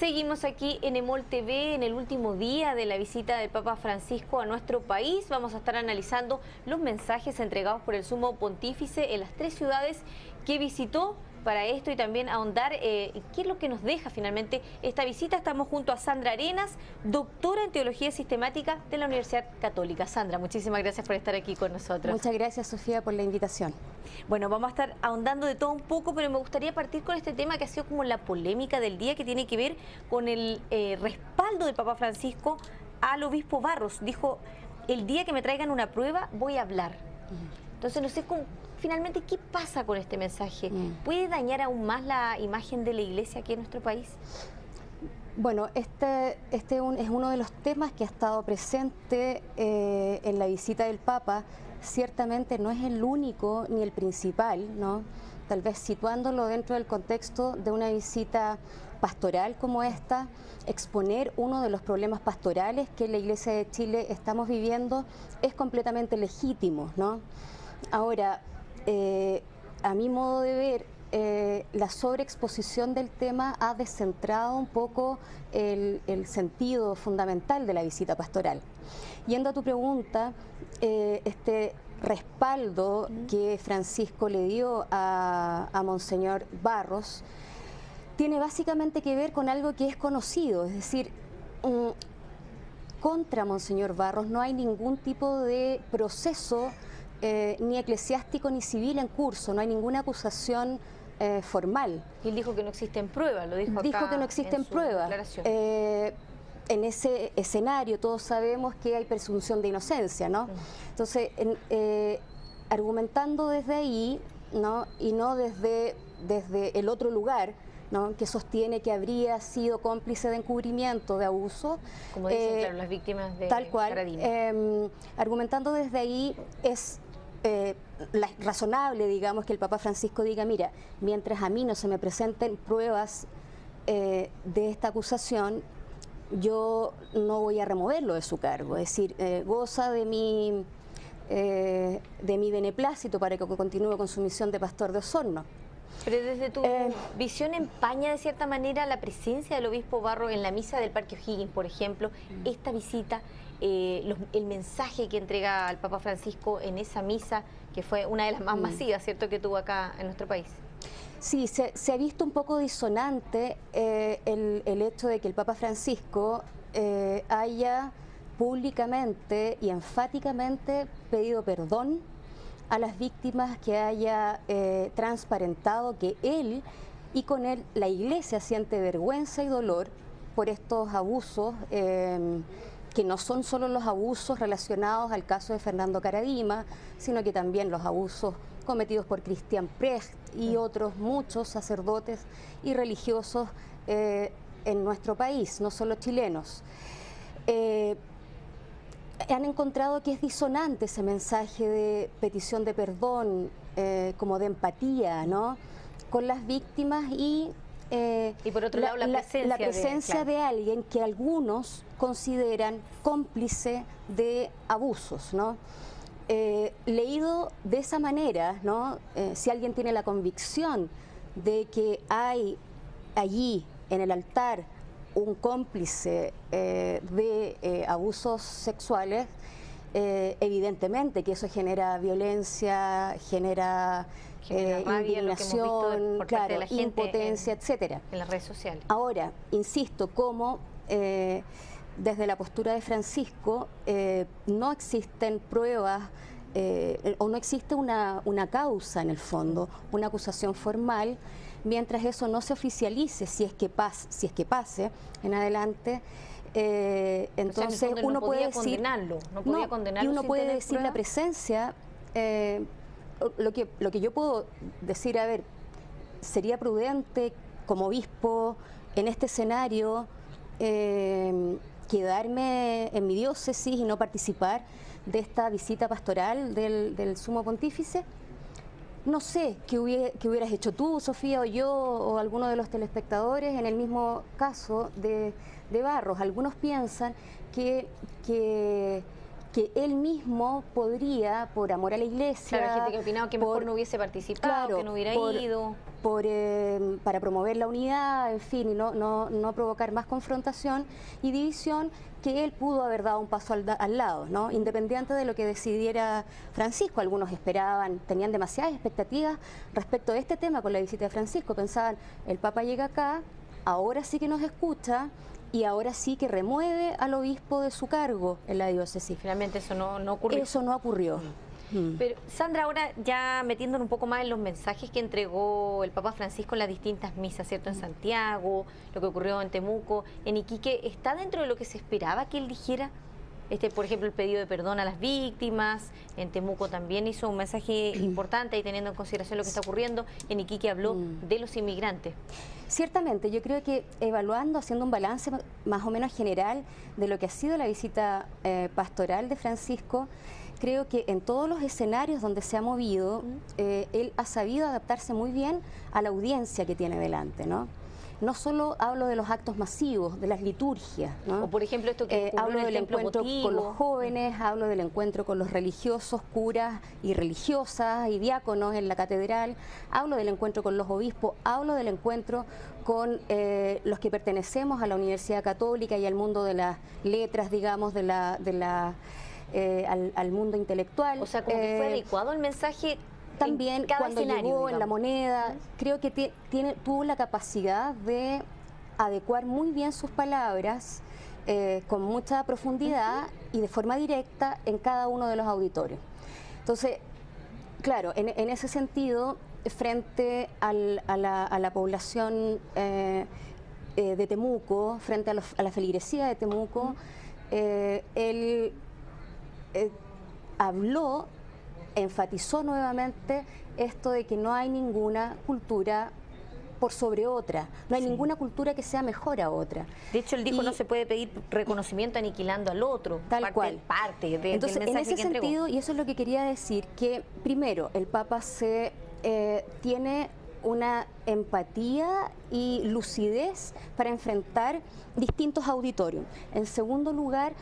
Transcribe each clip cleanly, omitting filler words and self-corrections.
Seguimos aquí en EMOL TV en el último día de la visita del Papa Francisco a nuestro país. Vamos a estar analizando los mensajes entregados por el Sumo Pontífice en las 3 ciudades que visitó. Para esto y también ahondar qué es lo que nos deja finalmente esta visita. Estamos junto a Sandra Arenas, doctora en Teología Sistemática de la Universidad Católica. Sandra, muchísimas gracias por estar aquí con nosotros. Muchas gracias, Sofía, por la invitación. Bueno, vamos a estar ahondando de todo un poco, pero me gustaría partir con este tema que ha sido como la polémica del día, que tiene que ver con el respaldo del Papa Francisco al obispo Barros. Dijo, el día que me traigan una prueba voy a hablar. Entonces no sé finalmente qué pasa con este mensaje. ¿Puede dañar aún más la imagen de la Iglesia aquí en nuestro país? Bueno, este es uno de los temas que ha estado presente en la visita del Papa. Ciertamente no es el único ni el principal, ¿no? Tal vez situándolo dentro del contexto de una visita pastoral como esta, exponer uno de los problemas pastorales que en la Iglesia de Chile estamos viviendo es completamente legítimo, ¿no? Ahora, a mi modo de ver, la sobreexposición del tema ha descentrado un poco el sentido fundamental de la visita pastoral. Yendo a tu pregunta, este respaldo que Francisco le dio a Monseñor Barros tiene básicamente que ver con algo que es conocido, es decir, contra Monseñor Barros no hay ningún tipo de proceso ni eclesiástico ni civil en curso, no hay ninguna acusación formal. Y él dijo que no existen pruebas, lo dijo acá. Dijo que no existen pruebas. En ese escenario todos sabemos que hay presunción de inocencia, ¿no? Entonces, argumentando desde ahí, ¿no? Y no desde el otro lugar, ¿no? Que sostiene que habría sido cómplice de encubrimiento, de abuso. Como dicen, claro, las víctimas de tal cual, Caradima. Argumentando desde ahí es razonable, digamos, que el Papa Francisco diga, mira, mientras a mí no se me presenten pruebas de esta acusación, yo no voy a removerlo de su cargo, es decir, goza de mi beneplácito para que continúe con su misión de pastor de Osorno. Pero desde tu visión, ¿empaña de cierta manera la presencia del obispo Barros en la misa del Parque O'Higgins, por ejemplo, esta visita, el mensaje que entrega al Papa Francisco en esa misa, que fue una de las más masivas, ¿cierto?, que tuvo acá en nuestro país? Sí, se ha visto un poco disonante el hecho de que el Papa Francisco haya públicamente y enfáticamente pedido perdón a las víctimas, que haya transparentado que él y con él la Iglesia siente vergüenza y dolor por estos abusos, que no son solo los abusos relacionados al caso de Fernando Caradima, sino que también los abusos cometidos por Christian Precht y otros muchos sacerdotes y religiosos en nuestro país, no solo chilenos. Han encontrado que es disonante ese mensaje de petición de perdón, como de empatía, ¿no?, con las víctimas y por otro lado la presencia de alguien que algunos consideran cómplice de abusos, ¿no? Leído de esa manera, ¿no? Si alguien tiene la convicción de que hay allí en el altar un cómplice de abusos sexuales, evidentemente que eso genera violencia, genera rabia, indignación, claro, de la gente, impotencia, etcétera. En las redes sociales. Ahora, insisto, como desde la postura de Francisco no existen pruebas o no existe una causa en el fondo, una acusación formal, mientras eso no se oficialice, si es que pase en adelante, entonces uno puede decir, condenarlo, y uno puede decir la presencia, lo que yo puedo decir, a ver, sería prudente como obispo en este escenario quedarme en mi diócesis y no participar de esta visita pastoral del Sumo Pontífice. No sé qué hubieras hecho tú, Sofía, o yo, o alguno de los telespectadores en el mismo caso de Barros. Algunos piensan que que él mismo podría, por amor a la iglesia... Claro, hay gente que opinaba que mejor no hubiese participado, claro, que no hubiera ido. Para promover la unidad, en fin, y no provocar más confrontación y división, que él pudo haber dado un paso al lado, ¿no? Independiente de lo que decidiera Francisco. Algunos esperaban, tenían demasiadas expectativas respecto de este tema con la visita de Francisco. Pensaban, el Papa llega acá, ahora sí que nos escucha y ahora sí que remueve al obispo de su cargo en la diócesis. Finalmente eso no ocurrió. Eso no ocurrió. Pero Sandra, ahora ya metiéndonos un poco más en los mensajes que entregó el Papa Francisco en las distintas misas, ¿cierto? En Santiago, lo que ocurrió en Temuco, en Iquique, ¿está dentro de lo que se esperaba que él dijera? Por ejemplo, el pedido de perdón a las víctimas, en Temuco también hizo un mensaje importante y teniendo en consideración lo que está ocurriendo, en Iquique habló de los inmigrantes. Ciertamente, yo creo que evaluando, haciendo un balance más o menos general de lo que ha sido la visita pastoral de Francisco, creo que en todos los escenarios donde se ha movido, él ha sabido adaptarse muy bien a la audiencia que tiene delante, ¿no? No solo hablo de los actos masivos, de las liturgias, ¿no? O por ejemplo esto que hablo en el del encuentro con los jóvenes, hablo del encuentro con los religiosos, curas y religiosas y diáconos en la catedral, hablo del encuentro con los obispos, hablo del encuentro con los que pertenecemos a la Universidad Católica y al mundo de las letras, digamos, al mundo intelectual. O sea, como que fue adecuado el mensaje. También cuando llegó, digamos, en La Moneda, creo que tuvo la capacidad de adecuar muy bien sus palabras con mucha profundidad y de forma directa en cada uno de los auditorios. Entonces, claro, en ese sentido, frente a la población de Temuco, frente a la feligresía de Temuco, él habló, enfatizó nuevamente esto de que no hay ninguna cultura por sobre otra, no hay ninguna cultura que sea mejor a otra. De hecho, él dijo no se puede pedir reconocimiento aniquilando al otro. Tal cual. Entonces, en ese sentido, y eso es lo que quería decir, que primero, el Papa tiene una empatía y lucidez para enfrentar distintos auditorios. En segundo lugar,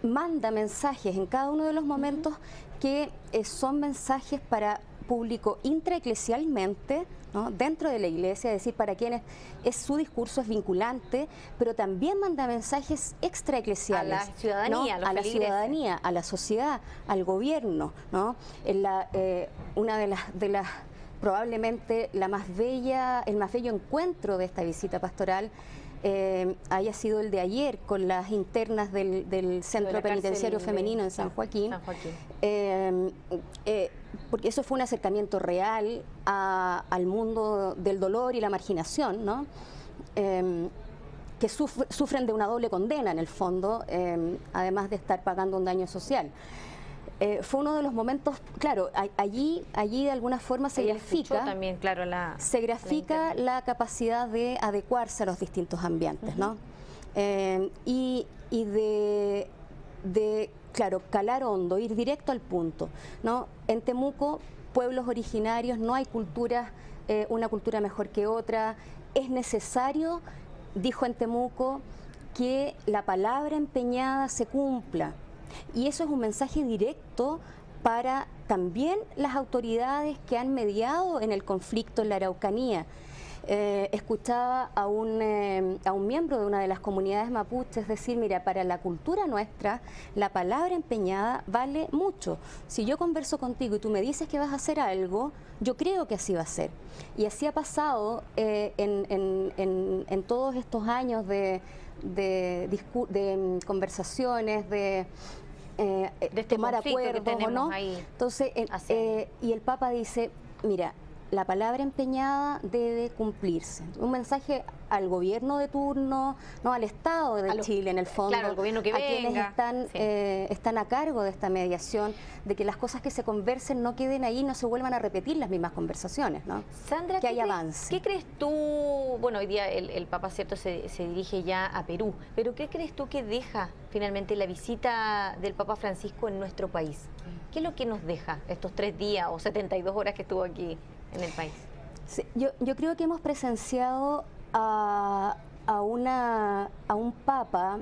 manda mensajes en cada uno de los momentos que son mensajes para público intraeclesialmente, ¿no? Dentro de la iglesia, es decir, para quienes su discurso es vinculante, pero también manda mensajes extraeclesiales. A la ciudadanía, ¿no? A la ciudadanía, a la sociedad, al gobierno, ¿no? Una de las probablemente el más bello encuentro de esta visita pastoral haya sido el de ayer con las internas del Centro Penitenciario Femenino en San Joaquín. Porque eso fue un acercamiento real al mundo del dolor y la marginación, ¿no? Que sufren de una doble condena en el fondo, además de estar pagando un daño social. Fue uno de los momentos, claro, allí de alguna forma se grafica también, claro, la capacidad de adecuarse a los distintos ambientes, ¿no? Y de, claro, calar hondo, ir directo al punto, ¿no? En Temuco, pueblos originarios, no hay culturas, una cultura mejor que otra. Es necesario, dijo en Temuco, que la palabra empeñada se cumpla. Y eso es un mensaje directo para también las autoridades que han mediado en el conflicto en la Araucanía. Escuchaba a un miembro de una de las comunidades mapuches decir, mira, para la cultura nuestra, la palabra empeñada vale mucho. Si yo converso contigo y tú me dices que vas a hacer algo, yo creo que así va a ser. Y así ha pasado en todos estos años de conversaciones, de tomar acuerdos o no. Entonces, y el Papa dice, mira, la palabra empeñada debe cumplirse. Un mensaje al gobierno de turno, no al Estado de Chile en el fondo, claro, al gobierno que a quienes están a cargo de esta mediación, de que las cosas que se conversen no queden ahí, no se vuelvan a repetir las mismas conversaciones, ¿no? Sandra, que haya avance. ¿Qué crees tú? Bueno, hoy día el Papa, cierto, se dirige ya a Perú, pero ¿qué crees tú que deja finalmente la visita del Papa Francisco en nuestro país? ¿Qué es lo que nos deja estos 3 días o 72 horas que estuvo aquí en el país? Sí, yo creo que hemos presenciado a un Papa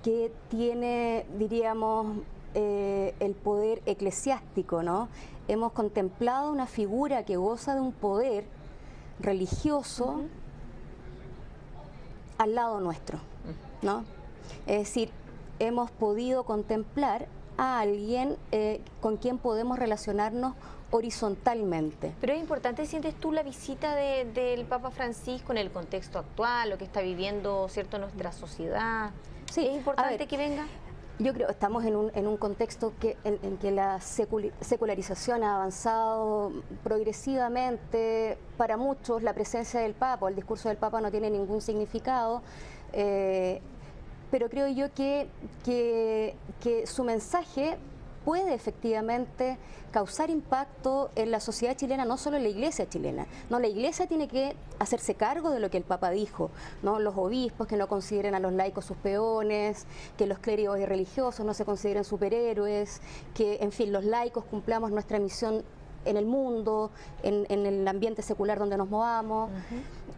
que tiene, diríamos, el poder eclesiástico, ¿no? Hemos contemplado una figura que goza de un poder religioso al lado nuestro, ¿no? Es decir, hemos podido contemplar a alguien con quien podemos relacionarnos horizontalmente. Pero es importante, ¿sientes tú la visita del Papa Francisco en el contexto actual, lo que está viviendo, cierto, nuestra sociedad? Sí, ¿Es importante que venga? Yo creo que estamos en un contexto en que la secularización ha avanzado progresivamente. Para muchos la presencia del Papa o el discurso del Papa no tiene ningún significado, pero creo yo que su mensaje puede efectivamente causar impacto en la sociedad chilena, no solo en la Iglesia chilena. No, la Iglesia tiene que hacerse cargo de lo que el Papa dijo, ¿no? Los obispos que no consideren a los laicos sus peones, que los clérigos y religiosos no se consideren superhéroes, que, en fin, los laicos cumplamos nuestra misión en el mundo, en el ambiente secular donde nos movamos,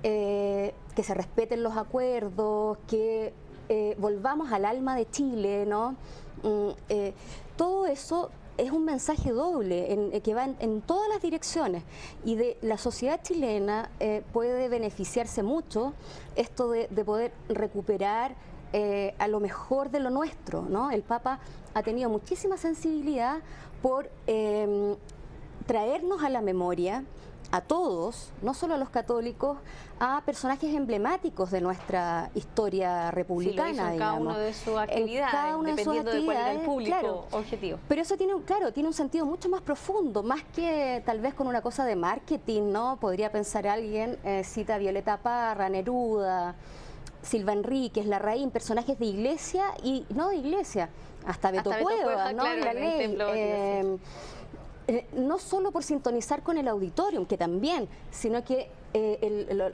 que se respeten los acuerdos, que volvamos al alma de Chile, ¿no? Todo eso es un mensaje doble que va en todas las direcciones, y de la sociedad chilena puede beneficiarse mucho esto de poder recuperar a lo mejor de lo nuestro, ¿no? El Papa ha tenido muchísima sensibilidad por traernos a la memoria a todos, no solo a los católicos, a personajes emblemáticos de nuestra historia republicana. Sí, lo hizo en cada uno de sus actividades, dependiendo de cuál era el público objetivo. Pero eso tiene un sentido mucho más profundo, más que tal vez con una cosa de marketing, ¿no? Podría pensar alguien, cita a Violeta Parra, Neruda, Silva Enríquez, Larraín, personajes de iglesia y no de iglesia, hasta Beto Cuevas, ¿no? Claro, la ley. No solo por sintonizar con el auditorium, que también, sino que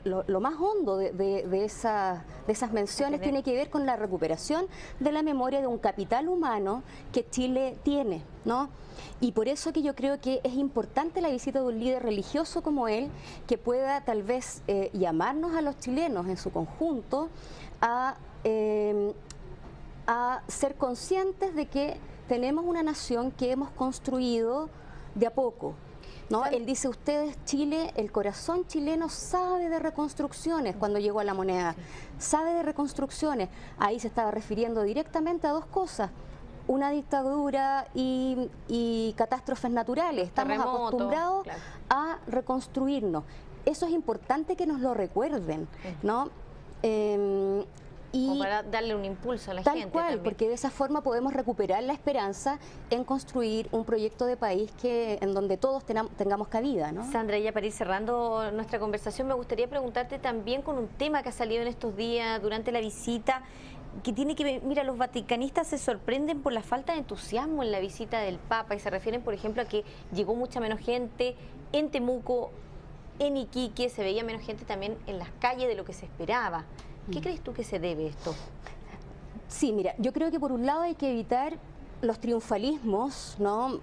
lo más hondo de esas menciones tiene que ver con la recuperación de la memoria de un capital humano que Chile tiene, ¿no? Y por eso que yo creo que es importante la visita de un líder religioso como él, que pueda tal vez llamarnos a los chilenos en su conjunto a ser conscientes de que tenemos una nación que hemos construido de a poco, ¿no? Él dice, ustedes, Chile, el corazón chileno sabe de reconstrucciones cuando llegó a la moneda, sabe de reconstrucciones. Ahí se estaba refiriendo directamente a dos cosas, una dictadura y catástrofes naturales. Estamos acostumbrados a reconstruirnos. Eso es importante que nos lo recuerden, ¿no? Como para darle un impulso a la gente. Tal cual, también. Porque de esa forma podemos recuperar la esperanza en construir un proyecto de país en donde todos tengamos cabida, ¿no? Sandra, ya para ir cerrando nuestra conversación, me gustaría preguntarte también con un tema que ha salido en estos días durante la visita, que tiene que ver, mira, los vaticanistas se sorprenden por la falta de entusiasmo en la visita del Papa y se refieren, por ejemplo, a que llegó mucha menos gente en Temuco, en Iquique, se veía menos gente también en las calles de lo que se esperaba. ¿Qué crees tú que se debe esto? Sí, mira, yo creo que por un lado hay que evitar los triunfalismos, ¿no?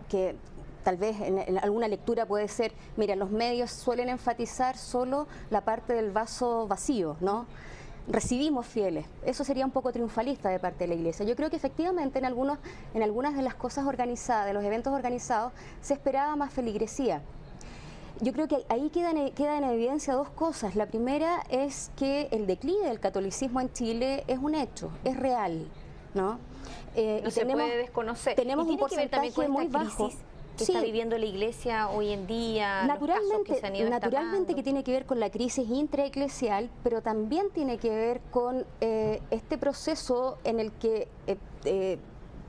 Que tal vez en alguna lectura puede ser, mira, los medios suelen enfatizar solo la parte del vaso vacío, ¿no? Recibimos fieles, eso sería un poco triunfalista de parte de la Iglesia. Yo creo que efectivamente en algunas de las cosas organizadas, de los eventos organizados, se esperaba más feligresía. Yo creo que ahí quedan en evidencia dos cosas. La primera es que el declive del catolicismo en Chile es un hecho, es real, ¿no? No se puede desconocer. Tenemos un porcentaje muy bajo que está viviendo la Iglesia hoy en día. Naturalmente que tiene que ver con la crisis intraeclesial, pero también tiene que ver con este proceso en el que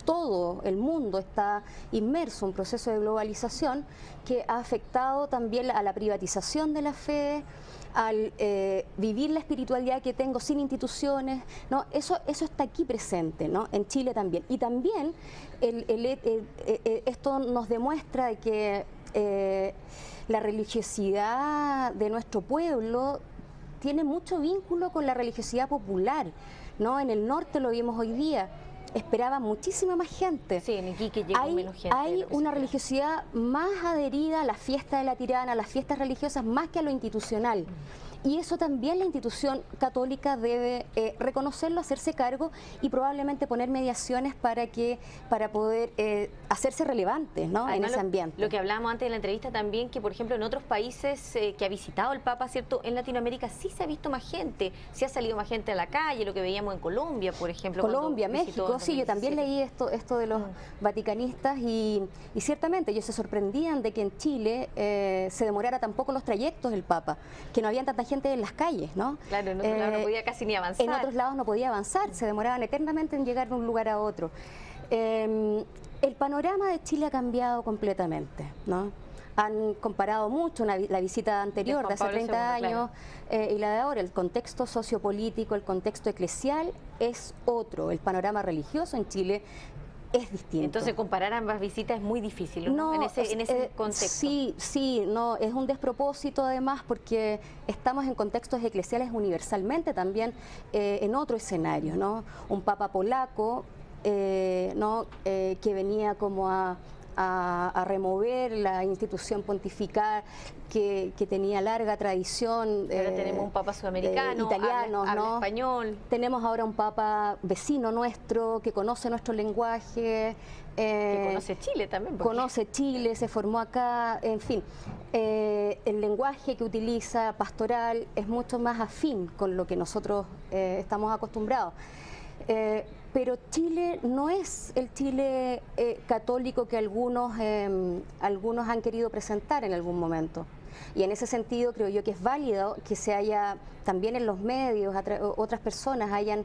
todo el mundo está inmerso en un proceso de globalización que ha afectado también a la privatización de la fe, al vivir la espiritualidad que tengo sin instituciones, ¿no? Eso está aquí presente, ¿no? En Chile también. Y también esto nos demuestra que la religiosidad de nuestro pueblo tiene mucho vínculo con la religiosidad popular, ¿no? En el norte lo vimos hoy día. Esperaba muchísima más gente. Sí, en Iquique llegó menos gente. Hay una religiosidad más adherida a la fiesta de la tirana, a las fiestas religiosas, más que a lo institucional. y eso también la institución católica debe reconocerlo, hacerse cargo y probablemente poner mediaciones para poder hacerse relevante, ¿no? En ese ambiente. Lo que hablábamos antes de la entrevista también, que por ejemplo en otros países que ha visitado el Papa, ¿cierto? En Latinoamérica sí se ha visto más gente, sí ha salido más gente a la calle, lo que veíamos en Colombia, por ejemplo. Colombia, México, sí, yo también leí esto de los vaticanistas y ciertamente ellos se sorprendían de que en Chile se demorara tampoco los trayectos del Papa, que no había tanta gente en las calles, ¿no? Claro, en otros lados no podía casi ni avanzar. En otros lados no podía avanzar, se demoraban eternamente en llegar de un lugar a otro. El panorama de Chile ha cambiado completamente, ¿no? Han comparado mucho la visita anterior de hace 30 años y la de ahora. El contexto sociopolítico, el contexto eclesial es otro. El panorama religioso en Chile es distinto. Entonces comparar ambas visitas es muy difícil, ¿no? En ese contexto. Sí, no, es un despropósito además porque estamos en contextos eclesiales universalmente también en otro escenario, ¿no? Un papa polaco, ¿no? Que venía como a remover la institución pontifical que tenía larga tradición. Ahora tenemos un papa sudamericano, italiano, habla español. Tenemos ahora un papa vecino nuestro que conoce nuestro lenguaje. Que conoce Chile también. Conoce Chile, se formó acá, en fin. El lenguaje que utiliza pastoral es mucho más afín con lo que nosotros estamos acostumbrados. Pero Chile no es el Chile católico que algunos han querido presentar en algún momento. Y en ese sentido creo yo que es válido que se haya, también en los medios, otras personas hayan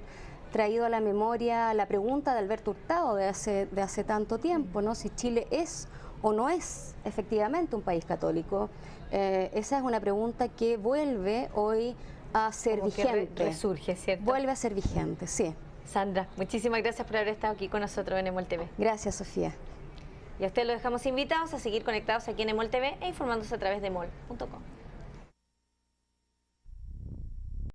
traído a la memoria la pregunta de Alberto Hurtado de hace tanto tiempo, ¿no? Si Chile es o no es efectivamente un país católico. Esa es una pregunta que vuelve hoy a ser vigente. Resurge, ¿cierto? Vuelve a ser vigente, sí. Sandra, muchísimas gracias por haber estado aquí con nosotros en EMOL TV. Gracias, Sofía. Y a ustedes los dejamos invitados a seguir conectados aquí en EMOL TV e informándose a través de emol.com.